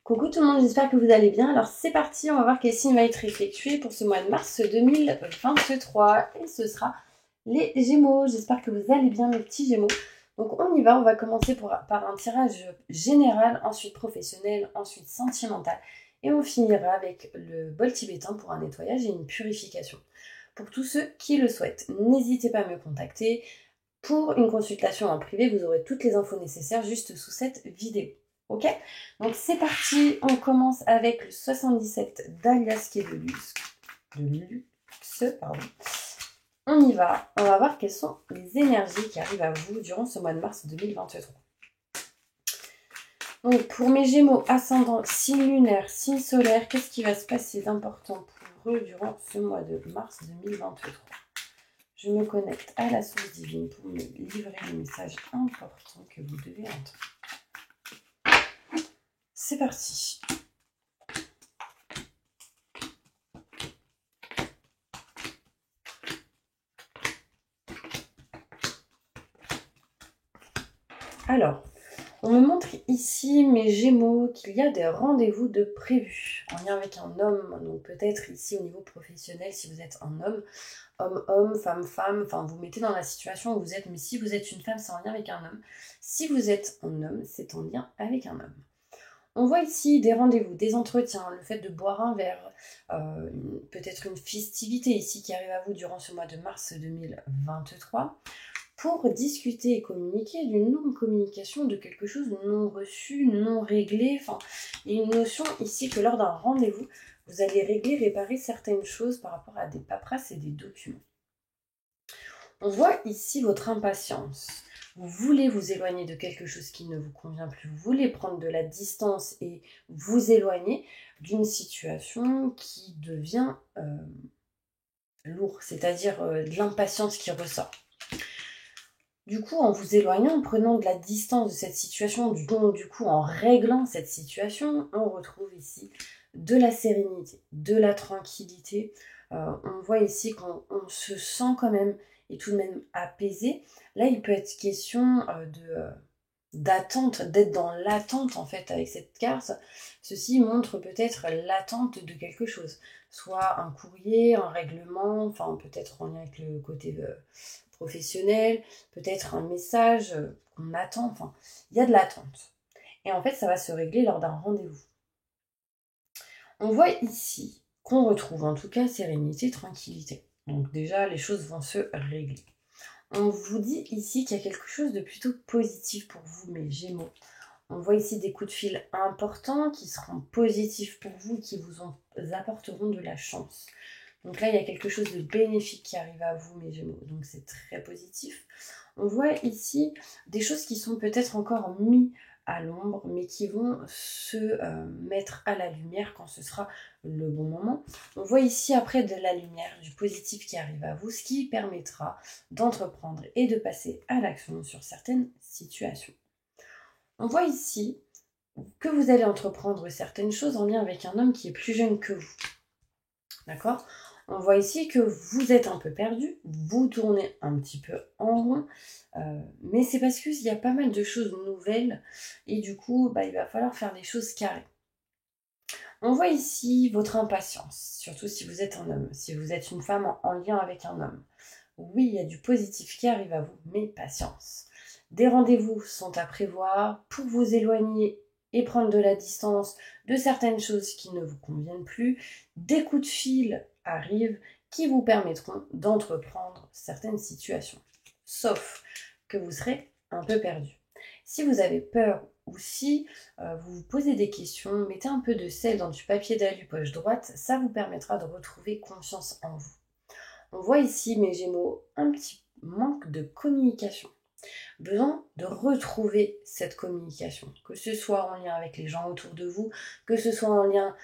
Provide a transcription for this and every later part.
Coucou tout le monde, j'espère que vous allez bien. Alors c'est parti, on va voir quel signe va être effectué pour ce mois de mars 2023. Et ce sera les Gémeaux. J'espère que vous allez bien mes petits Gémeaux. Donc on y va, on va commencer par un tirage général, ensuite professionnel, ensuite sentimental. Et on finira avec le bol tibétain pour un nettoyage et une purification. Pour tous ceux qui le souhaitent, n'hésitez pas à me contacter. Pour une consultation en privé, vous aurez toutes les infos nécessaires juste sous cette vidéo. Ok, donc c'est parti, on commence avec le 77 d'Alias qui est de luxe, pardon. On y va, on va voir quelles sont les énergies qui arrivent à vous durant ce mois de mars 2023. Donc pour mes Gémeaux, ascendant, signe lunaire, signe solaire, qu'est-ce qui va se passer d'important pour eux durant ce mois de mars 2023? Je me connecte à la source divine pour me livrer les messages importants que vous devez entendre. C'est parti. Alors, on me montre ici, mes Gémeaux, qu'il y a des rendez-vous de prévus en lien avec un homme. Donc peut-être ici au niveau professionnel, si vous êtes un homme, homme-homme, femme-femme, enfin vous mettez dans la situation où vous êtes. Mais si vous êtes une femme, c'est en lien avec un homme. Si vous êtes un homme, c'est en lien avec un homme. On voit ici des rendez-vous, des entretiens, le fait de boire un verre, peut-être une festivité ici qui arrive à vous durant ce mois de mars 2023 pour discuter et communiquer d'une non-communication, de quelque chose de non reçu, non réglé. Enfin, il y a une notion ici que lors d'un rendez-vous, vous allez régler, réparer certaines choses par rapport à des paperasses et des documents. On voit ici votre impatience. Vous voulez vous éloigner de quelque chose qui ne vous convient plus. Vous voulez prendre de la distance et vous éloigner d'une situation qui devient lourde, c'est-à-dire de l'impatience qui ressort. Du coup, en vous éloignant, en prenant de la distance de cette situation, du coup, en réglant cette situation, on retrouve ici de la sérénité, de la tranquillité. On voit ici qu'on se sent quand même et tout de même apaisé. Là, il peut être question d'attente, d'être dans l'attente en fait avec cette carte. Ceci montre peut-être l'attente de quelque chose, soit un courrier, un règlement, enfin peut-être en lien avec le côté professionnel, peut-être un message qu'on attend, enfin il y a de l'attente. Et en fait ça va se régler lors d'un rendez-vous. On voit ici qu'on retrouve en tout cas sérénité, tranquillité. Donc déjà les choses vont se régler. On vous dit ici qu'il y a quelque chose de plutôt positif pour vous, mes Gémeaux. On voit ici des coups de fil importants qui seront positifs pour vous, qui vous apporteront de la chance. Donc là, il y a quelque chose de bénéfique qui arrive à vous, mes Gémeaux. Donc c'est très positif. On voit ici des choses qui sont peut-être encore mises à l'ombre, mais qui vont se mettre à la lumière quand ce sera le bon moment. On voit ici après de la lumière, du positif qui arrive à vous, ce qui permettra d'entreprendre et de passer à l'action sur certaines situations. On voit ici que vous allez entreprendre certaines choses en lien avec un homme qui est plus jeune que vous. D'accord ? On voit ici que vous êtes un peu perdu, vous tournez un petit peu en rond, mais c'est parce qu'il y a pas mal de choses nouvelles et du coup, il va falloir faire des choses carrées. On voit ici votre impatience, surtout si vous êtes un homme, si vous êtes une femme en lien avec un homme. Oui, il y a du positif qui arrive à vous, mais patience. Des rendez-vous sont à prévoir pour vous éloigner et prendre de la distance de certaines choses qui ne vous conviennent plus. Des coups de fil arrivent qui vous permettront d'entreprendre certaines situations. Sauf que vous serez un peu perdu. Si vous avez peur ou si vous vous posez des questions, mettez un peu de sel dans du papier d'alu poche droite, ça vous permettra de retrouver confiance en vous. On voit ici, mes Gémeaux, un petit manque de communication. Besoin de retrouver cette communication, que ce soit en lien avec les gens autour de vous, que ce soit en lien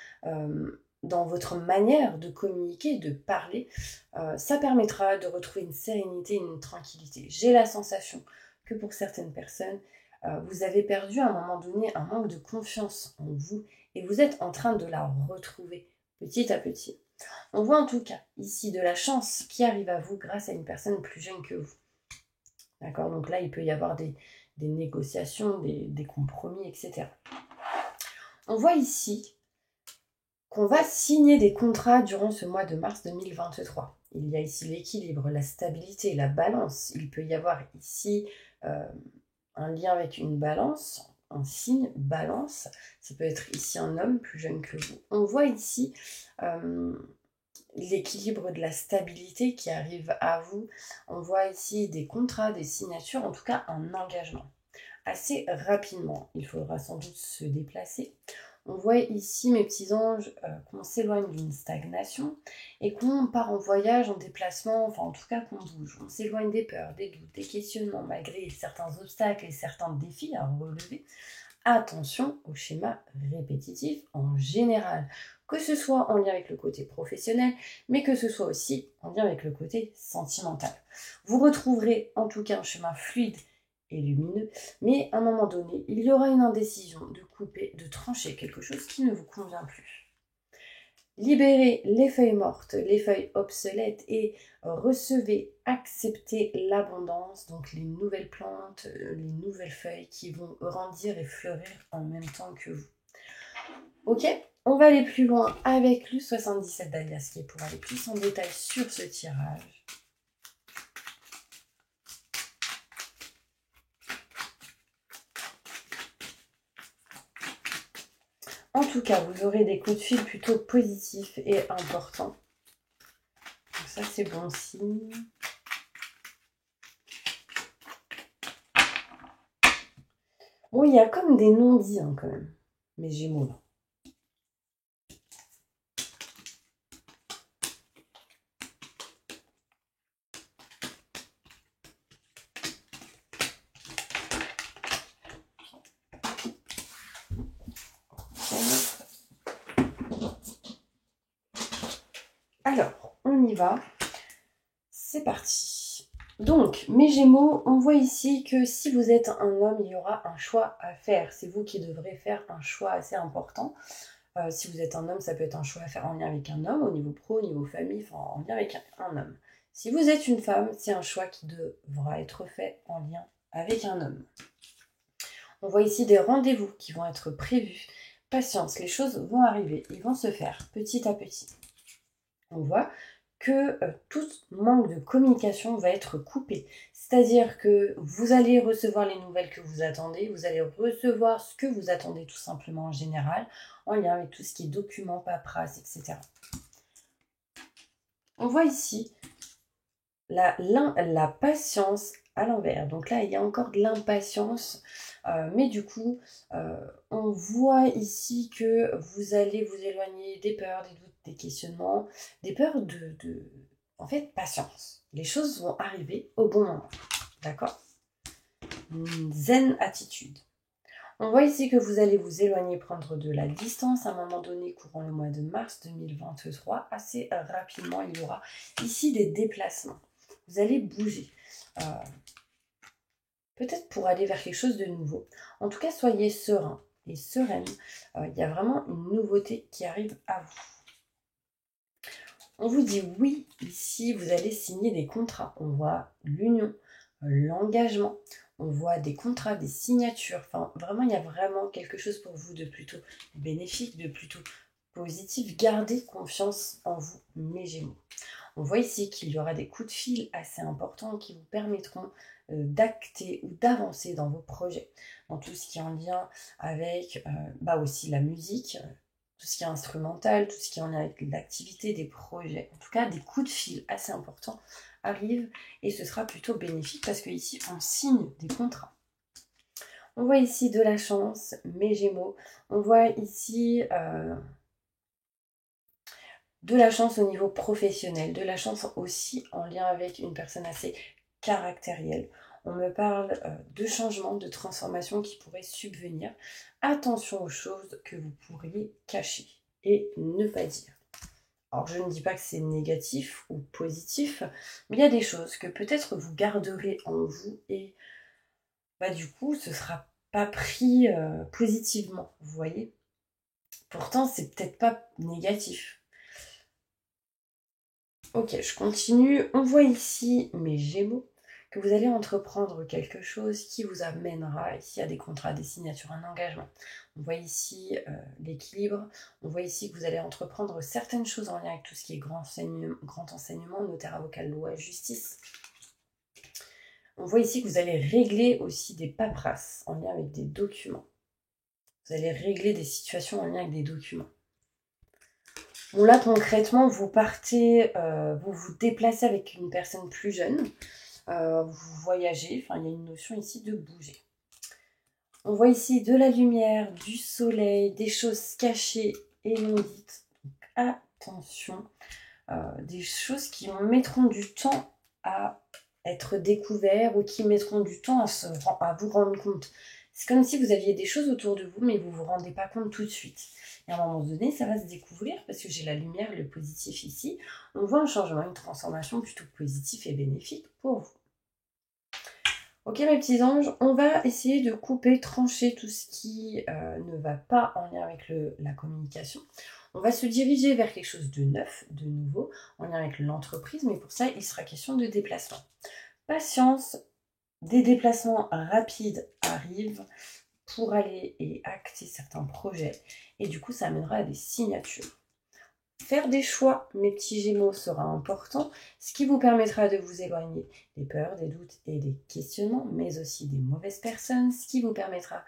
dans votre manière de communiquer, de parler. Ça permettra de retrouver une sérénité, une tranquillité. J'ai la sensation que pour certaines personnes, vous avez perdu à un moment donné un manque de confiance en vous et vous êtes en train de la retrouver petit à petit. On voit en tout cas ici de la chance qui arrive à vous grâce à une personne plus jeune que vous. D'accord, donc là, il peut y avoir des négociations, des compromis, etc. On voit ici qu'on va signer des contrats durant ce mois de mars 2023. Il y a ici l'équilibre, la stabilité, la balance. Il peut y avoir ici un lien avec une balance, un signe balance. Ça peut être ici un homme plus jeune que vous. On voit ici l'équilibre de la stabilité qui arrive à vous. On voit ici des contrats, des signatures, en tout cas un engagement. Assez rapidement, il faudra sans doute se déplacer. On voit ici, mes petits anges, qu'on s'éloigne d'une stagnation et qu'on part en voyage, en déplacement, enfin en tout cas qu'on bouge. On s'éloigne des peurs, des doutes, des questionnements, malgré certains obstacles et certains défis à relever. Attention au schéma répétitif en général, que ce soit en lien avec le côté professionnel, mais que ce soit aussi en lien avec le côté sentimental. Vous retrouverez en tout cas un chemin fluide et lumineux, mais à un moment donné, il y aura une indécision de couper, de trancher quelque chose qui ne vous convient plus. Libérez les feuilles mortes, les feuilles obsolètes et recevez, acceptez l'abondance, donc les nouvelles plantes, les nouvelles feuilles qui vont grandir et fleurir en même temps que vous. Ok, on va aller plus loin avec le 77 d'Aliasqué pour aller plus en détail sur ce tirage. En tout cas, vous aurez des coups de fil plutôt positifs et importants. Donc ça, c'est bon signe. Bon, il y a comme des non-dits quand même, mes Gémeaux là. Alors, on y va. C'est parti. Donc, mes Gémeaux, on voit ici que si vous êtes un homme, il y aura un choix à faire. C'est vous qui devrez faire un choix assez important. Si vous êtes un homme, ça peut être un choix à faire en lien avec un homme, au niveau pro, au niveau famille, enfin en lien avec un homme. Si vous êtes une femme, c'est un choix qui devra être fait en lien avec un homme. On voit ici des rendez-vous qui vont être prévus. Patience, les choses vont arriver, ils vont se faire petit à petit. On voit que tout manque de communication va être coupé. C'est-à-dire que vous allez recevoir les nouvelles que vous attendez, vous allez recevoir ce que vous attendez tout simplement en général, en lien avec tout ce qui est documents, paperasse, etc. On voit ici la patience à l'envers. Donc là, il y a encore de l'impatience, mais du coup, on voit ici que vous allez vous éloigner des peurs, des doutes, des questionnements, des peurs en fait, patience. Les choses vont arriver au bon moment, d'accord? Une zen attitude. On voit ici que vous allez vous éloigner, prendre de la distance à un moment donné, courant le mois de mars 2023. Assez rapidement, il y aura ici des déplacements. Vous allez bouger. Peut-être pour aller vers quelque chose de nouveau. En tout cas, soyez serein et sereine. Il y a vraiment une nouveauté qui arrive à vous. On vous dit oui, ici, vous allez signer des contrats. On voit l'union, l'engagement. On voit des contrats, des signatures. Enfin, vraiment, il y a vraiment quelque chose pour vous de plutôt bénéfique, de plutôt positif. Gardez confiance en vous, mes Gémeaux. On voit ici qu'il y aura des coups de fil assez importants qui vous permettront d'acter ou d'avancer dans vos projets, dans tout ce qui est en lien avec aussi la musique, tout ce qui est instrumental, tout ce qui est en lien avec l'activité, des projets. En tout cas, des coups de fil assez importants arrivent et ce sera plutôt bénéfique parce qu'ici, on signe des contrats. On voit ici de la chance, mes Gémeaux. On voit ici de la chance au niveau professionnel, de la chance aussi en lien avec une personne assez caractérielle. On me parle de changements, de transformations qui pourraient subvenir. Attention aux choses que vous pourriez cacher et ne pas dire. Alors je ne dis pas que c'est négatif ou positif, mais il y a des choses que peut-être vous garderez en vous et du coup ce ne sera pas pris positivement, vous voyez. Pourtant c'est peut-être pas négatif. Ok, je continue. On voit ici mes Gémeaux que vous allez entreprendre quelque chose qui vous amènera ici à des contrats, des signatures, un engagement. On voit ici l'équilibre, on voit ici que vous allez entreprendre certaines choses en lien avec tout ce qui est grand enseignement, notaire, avocat, loi, justice. On voit ici que vous allez régler aussi des paperasses en lien avec des documents. Vous allez régler des situations en lien avec des documents. Bon, là, concrètement, vous partez, vous vous déplacez avec une personne plus jeune, vous voyagez, enfin, il y a une notion ici de bouger. On voit ici de la lumière, du soleil, des choses cachées et non dites. Donc, attention, des choses qui mettront du temps à être découvertes ou qui mettront du temps à vous rendre compte. C'est comme si vous aviez des choses autour de vous, mais vous ne vous rendez pas compte tout de suite. Et à un moment donné, ça va se découvrir parce que j'ai la lumière, le positif ici. On voit un changement, une transformation plutôt positive et bénéfique pour vous. Ok mes petits anges, on va essayer de couper, trancher tout ce qui ne va pas en lien avec la communication. On va se diriger vers quelque chose de neuf, de nouveau, en lien avec l'entreprise, mais pour ça, il sera question de déplacement. Patience, des déplacements rapides arrivent pour aller et acter certains projets. Et du coup, ça amènera à des signatures. Faire des choix, mes petits Gémeaux, sera important, ce qui vous permettra de vous éloigner des peurs, des doutes et des questionnements, mais aussi des mauvaises personnes, ce qui vous permettra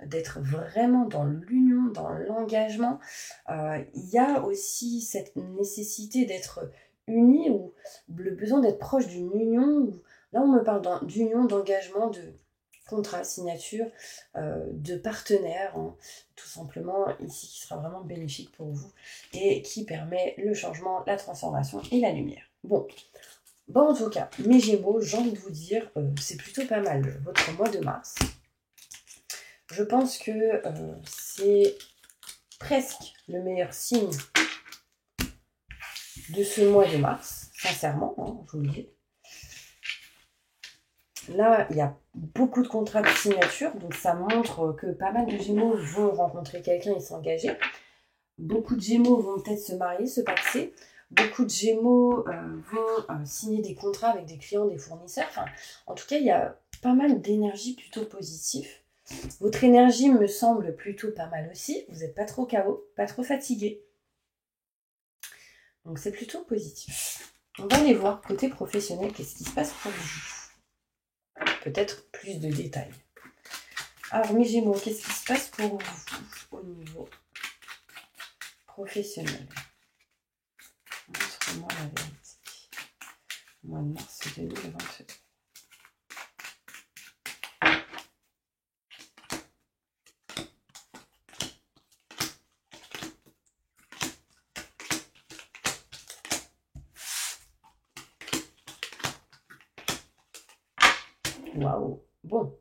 d'être vraiment dans l'union, dans l'engagement. Il y a aussi cette nécessité d'être unis ou le besoin d'être proche d'une union. Là, on me parle d'union, d'engagement, de contrat, signature, de partenaires, hein, tout simplement, ici, qui sera vraiment bénéfique pour vous et qui permet le changement, la transformation et la lumière. Bon, en tout cas, mes Gémeaux, j'ai envie de vous dire, c'est plutôt pas mal votre mois de mars. Je pense que c'est presque le meilleur signe de ce mois de mars, sincèrement, hein, je vous le dis. Là, il y a beaucoup de contrats de signature, donc ça montre que pas mal de Gémeaux vont rencontrer quelqu'un et s'engager. Beaucoup de Gémeaux vont peut-être se marier, se paxer. Beaucoup de Gémeaux vont signer des contrats avec des clients, des fournisseurs. Enfin, en tout cas, il y a pas mal d'énergie plutôt positive. Votre énergie me semble plutôt pas mal aussi. Vous n'êtes pas trop KO, pas trop fatigué. Donc c'est plutôt positif. On va aller voir côté professionnel, qu'est-ce qui se passe pour vous. Peut-être plus de détails. Alors mes Gémeaux, qu'est-ce qui se passe pour vous au niveau professionnel? Montre-moi la vérité. Mois de mars 2022. Waouh. Bon.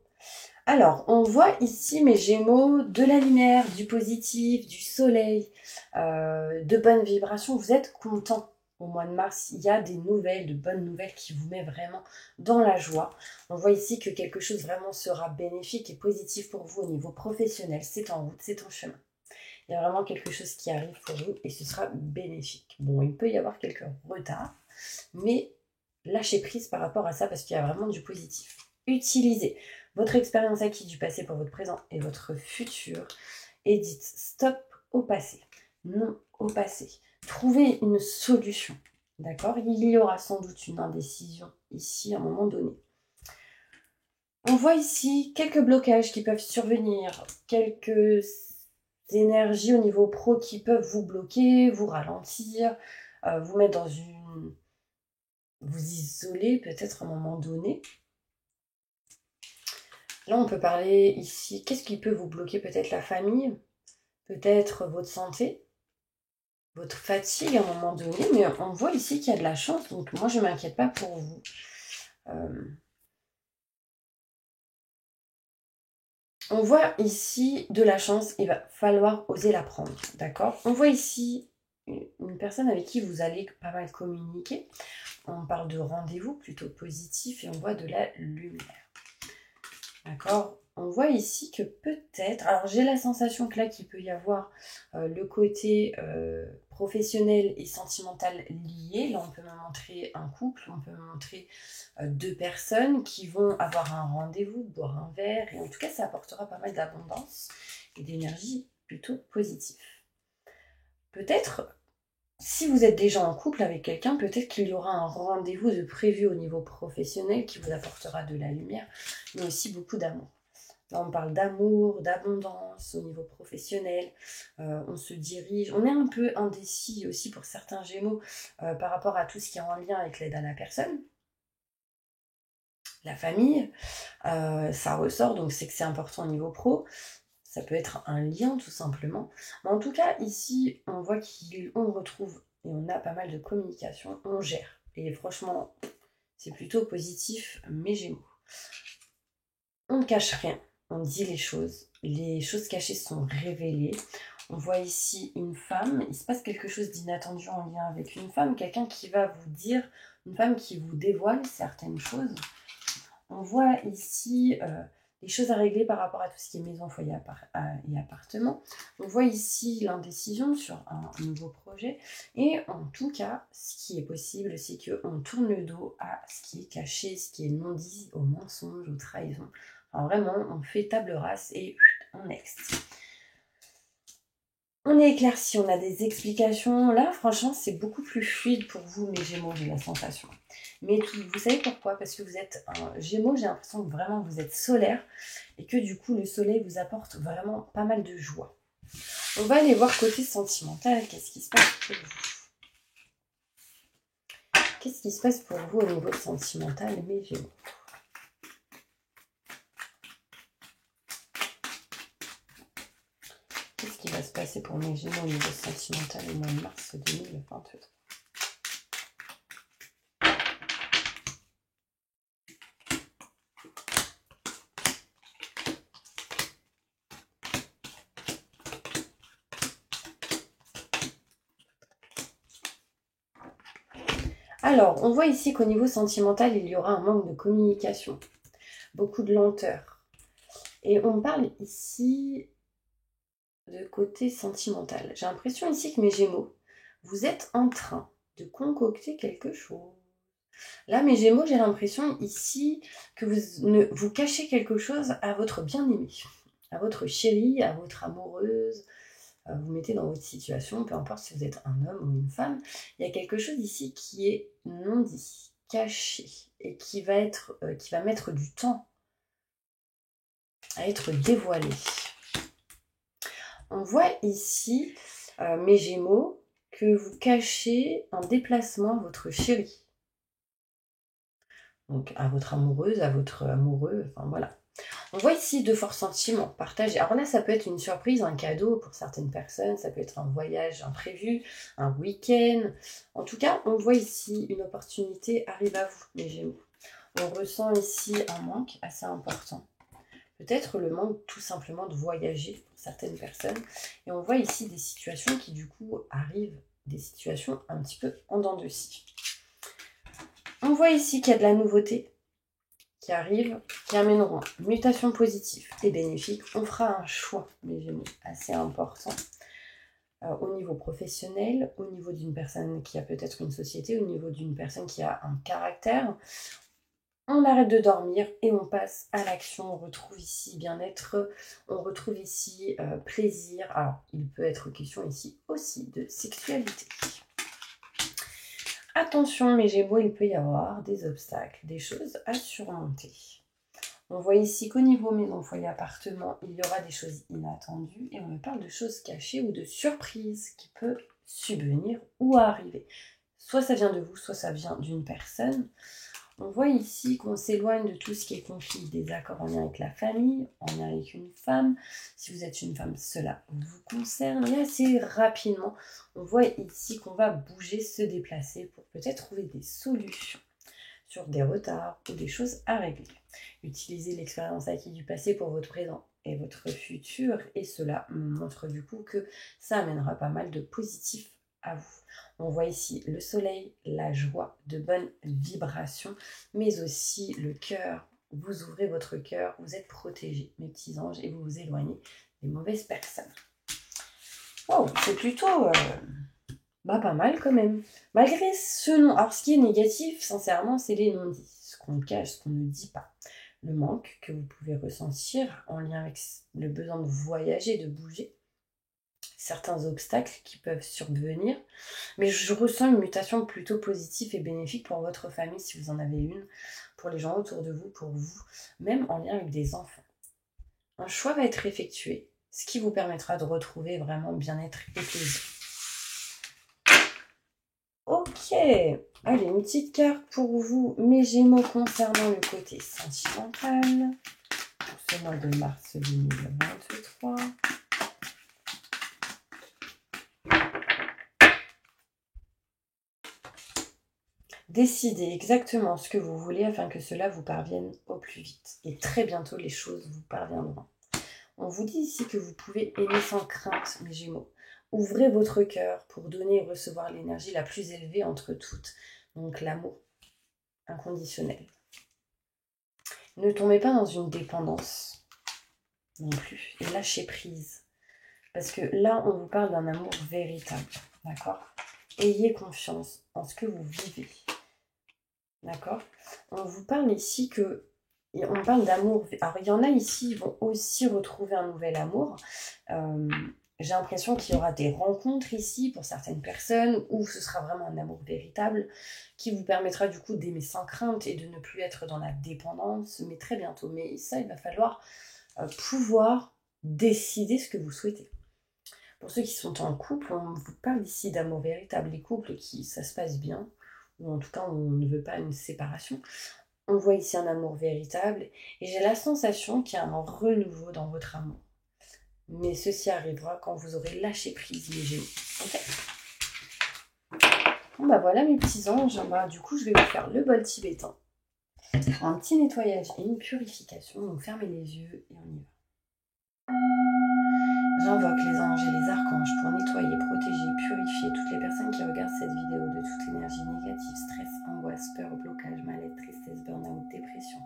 Alors, on voit ici, mes Gémeaux, de la lumière, du positif, du soleil, de bonnes vibrations. Vous êtes contents au mois de mars. Il y a des nouvelles, de bonnes nouvelles qui vous mettent vraiment dans la joie. On voit ici que quelque chose vraiment sera bénéfique et positif pour vous au niveau professionnel. C'est en route, c'est en chemin. Il y a vraiment quelque chose qui arrive pour vous et ce sera bénéfique. Bon, il peut y avoir quelques retards, mais lâchez prise par rapport à ça parce qu'il y a vraiment du positif. Utilisez votre expérience acquise du passé pour votre présent et votre futur et dites stop au passé, non au passé. Trouvez une solution, d'accord? Il y aura sans doute une indécision ici à un moment donné. On voit ici quelques blocages qui peuvent survenir, quelques énergies au niveau pro qui peuvent vous bloquer, vous ralentir, vous mettre dans une... vous isoler peut-être à un moment donné. Là, on peut parler ici, qu'est-ce qui peut vous bloquer? Peut-être la famille, peut-être votre santé, votre fatigue à un moment donné, mais on voit ici qu'il y a de la chance, donc moi je ne m'inquiète pas pour vous. On voit ici de la chance, il va falloir oser la prendre, d'accord? On voit ici une personne avec qui vous allez pas mal communiquer. On parle de rendez-vous plutôt positif et on voit de la lumière. D'accord? on voit ici que peut-être, alors j'ai la sensation que là qu'il peut y avoir le côté professionnel et sentimental lié. Là on peut me montrer un couple, on peut me montrer deux personnes qui vont avoir un rendez-vous, boire un verre, et en tout cas ça apportera pas mal d'abondance et d'énergie plutôt positive. Peut-être, si vous êtes déjà en couple avec quelqu'un, peut-être qu'il y aura un rendez-vous de prévu au niveau professionnel qui vous apportera de la lumière, mais aussi beaucoup d'amour. Là, on parle d'amour, d'abondance au niveau professionnel. On se dirige. On est un peu indécis aussi pour certains Gémeaux par rapport à tout ce qui est en lien avec l'aide à la personne. La famille, ça ressort, donc c'est que c'est important au niveau pro. Ça peut être un lien tout simplement. Mais en tout cas, ici, on voit qu'on retrouve et on a pas mal de communication. On gère. Et franchement, c'est plutôt positif, mes Gémeaux. On ne cache rien. On dit les choses cachées sont révélées. On voit ici une femme, il se passe quelque chose d'inattendu en lien avec une femme, quelqu'un qui va vous dire, une femme qui vous dévoile certaines choses. On voit ici les choses à régler par rapport à tout ce qui est maison, foyer et appartement. On voit ici l'indécision sur un nouveau projet. Et en tout cas, ce qui est possible, c'est qu'on tourne le dos à ce qui est caché, ce qui est non dit, aux mensonges, aux trahisons. Enfin, vraiment, on fait table rase et on next. On est éclairci, on a des explications. Là, franchement, c'est beaucoup plus fluide pour vous, mes Gémeaux, j'ai la sensation. Mais vous savez pourquoi? Parce que vous êtes un Gémeaux, j'ai l'impression que vraiment vous êtes solaire et que du coup, le soleil vous apporte vraiment pas mal de joie. On va aller voir côté sentimental, qu'est-ce qui se passe pour vous? Qu'est-ce qui se passe pour vous au niveau sentimental, mes Gémeaux? Qu'est-ce qui va se passer pour mes Gémeaux au niveau sentimental au mois de mars 2023? Alors, on voit ici qu'au niveau sentimental, il y aura un manque de communication, beaucoup de lenteur. Et on parle ici de côté sentimental. J'ai l'impression ici que mes Gémeaux, vous êtes en train de concocter quelque chose. Là, mes Gémeaux, j'ai l'impression ici que vous cachez quelque chose à votre bien-aimé, à votre chérie, à votre amoureuse. Vous mettez dans votre situation, peu importe si vous êtes un homme ou une femme, il y a quelque chose ici qui est non dit, caché, et qui va mettre du temps à être dévoilé. On voit ici, mes Gémeaux, que vous cachez un déplacement à votre chérie. Donc à votre amoureuse, à votre amoureux, enfin voilà. On voit ici de forts sentiments partagés. Alors là, ça peut être une surprise, un cadeau pour certaines personnes, ça peut être un voyage imprévu, un week-end. En tout cas, on voit ici une opportunité arrive à vous, les Gémeaux. On ressent ici un manque assez important. Peut-être le manque tout simplement de voyager pour certaines personnes. Et on voit ici des situations qui du coup arrivent, des situations un petit peu en dents de scie. On voit ici qu'il y a de la nouveauté qui arrive, qui amèneront une mutation positive et bénéfique. On fera un choix, mes Gémeaux, assez important au niveau professionnel, au niveau d'une personne qui a peut-être une société, au niveau d'une personne qui a un caractère. On arrête de dormir et on passe à l'action. On retrouve ici bien-être, on retrouve ici plaisir. Alors, il peut être question ici aussi de sexualité. Attention, mes Gémeaux, il peut y avoir des obstacles, des choses à surmonter. On voit ici qu'au niveau maison, foyer, appartement, il y aura des choses inattendues et on me parle de choses cachées ou de surprises qui peuvent subvenir ou arriver. Soit ça vient de vous, soit ça vient d'une personne. On voit ici qu'on s'éloigne de tout ce qui est conflit, désaccord en lien avec la famille, en lien avec une femme. Si vous êtes une femme, cela vous concerne. Et assez rapidement, on voit ici qu'on va bouger, se déplacer pour peut-être trouver des solutions sur des retards ou des choses à régler. Utilisez l'expérience acquise du passé pour votre présent et votre futur. Et cela montre du coup que ça amènera pas mal de positifs à vous. On voit ici le soleil, la joie, de bonnes vibrations, mais aussi le cœur vous ouvrez votre cœur, vous êtes protégés, mes petits anges, et vous vous éloignez des mauvaises personnes. Wow, c'est plutôt pas mal quand même. Malgré ce nom, alors ce qui est négatif, sincèrement, c'est les non-dits, ce qu'on cache, ce qu'on ne dit pas. Le manque que vous pouvez ressentir en lien avec le besoin de voyager, de bouger, certains obstacles qui peuvent survenir, mais je ressens une mutation plutôt positive et bénéfique pour votre famille si vous en avez une, pour les gens autour de vous, pour vous, même en lien avec des enfants. Un choix va être effectué, ce qui vous permettra de retrouver vraiment bien-être et plaisir. Ok, allez, une petite carte pour vous, mes Gémeaux, concernant le côté sentimental, pour ce mois de mars 2023. Décidez exactement ce que vous voulez afin que cela vous parvienne au plus vite. Et très bientôt, les choses vous parviendront. On vous dit ici que vous pouvez aimer sans crainte, mes Gémeaux. Ouvrez votre cœur pour donner et recevoir l'énergie la plus élevée entre toutes. Donc l'amour inconditionnel. Ne tombez pas dans une dépendance non plus. Et lâchez prise. Parce que là, on vous parle d'un amour véritable. D'accord ? Ayez confiance en ce que vous vivez. D'accord ? On vous parle ici que... On parle d'amour. Alors, il y en a ici, ils vont aussi retrouver un nouvel amour. J'ai l'impression qu'il y aura des rencontres ici pour certaines personnes où ce sera vraiment un amour véritable qui vous permettra du coup d'aimer sans crainte et de ne plus être dans la dépendance, mais très bientôt. Mais ça, il va falloir pouvoir décider ce que vous souhaitez. Pour ceux qui sont en couple, on vous parle ici d'amour véritable. Les couples qui ça se passe bien, ou en tout cas on ne veut pas une séparation. On voit ici un amour véritable et j'ai la sensation qu'il y a un renouveau dans votre amour. Mais ceci arrivera quand vous aurez lâché prise, les Gémeaux. Ok ? Bon bah voilà mes petits anges, du coup je vais vous faire le bol tibétain. Un petit nettoyage et une purification, donc fermez les yeux et on y va. J'invoque les anges et les archanges pour nettoyer, protéger, purifier toutes les personnes qui regardent cette vidéo de toute l'énergie négative, stress, angoisse, peur, blocage, mal-être, tristesse, burn-out, dépression,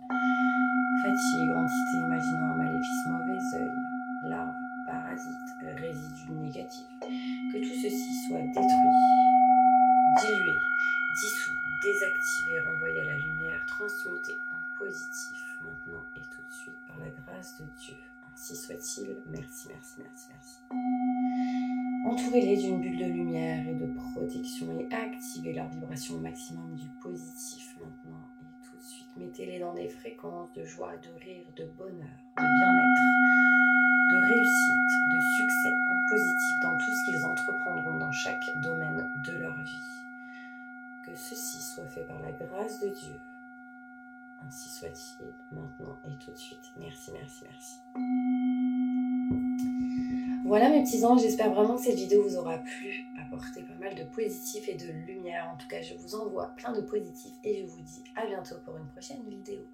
fatigue, entité, imaginaire, maléfice, mauvais œil, larves, parasites, résidus négatifs. Que tout ceci soit détruit, dilué, dissous, désactivé, renvoyé à la lumière, transmuté en positif, maintenant et tout de suite, par la grâce de Dieu. Ainsi soit-il. Merci, merci, merci, merci. Entourez-les d'une bulle de lumière et de protection et activez leur vibration au maximum du positif maintenant et tout de suite. Mettez-les dans des fréquences de joie, de rire, de bonheur, de bien-être, de réussite, de succès en positif dans tout ce qu'ils entreprendront dans chaque domaine de leur vie. Que ceci soit fait par la grâce de Dieu. Ainsi soit-il, maintenant et tout de suite. Merci, merci, merci. Voilà mes petits anges, j'espère vraiment que cette vidéo vous aura plu, apporté pas mal de positif et de lumière. En tout cas, je vous envoie plein de positifs et je vous dis à bientôt pour une prochaine vidéo.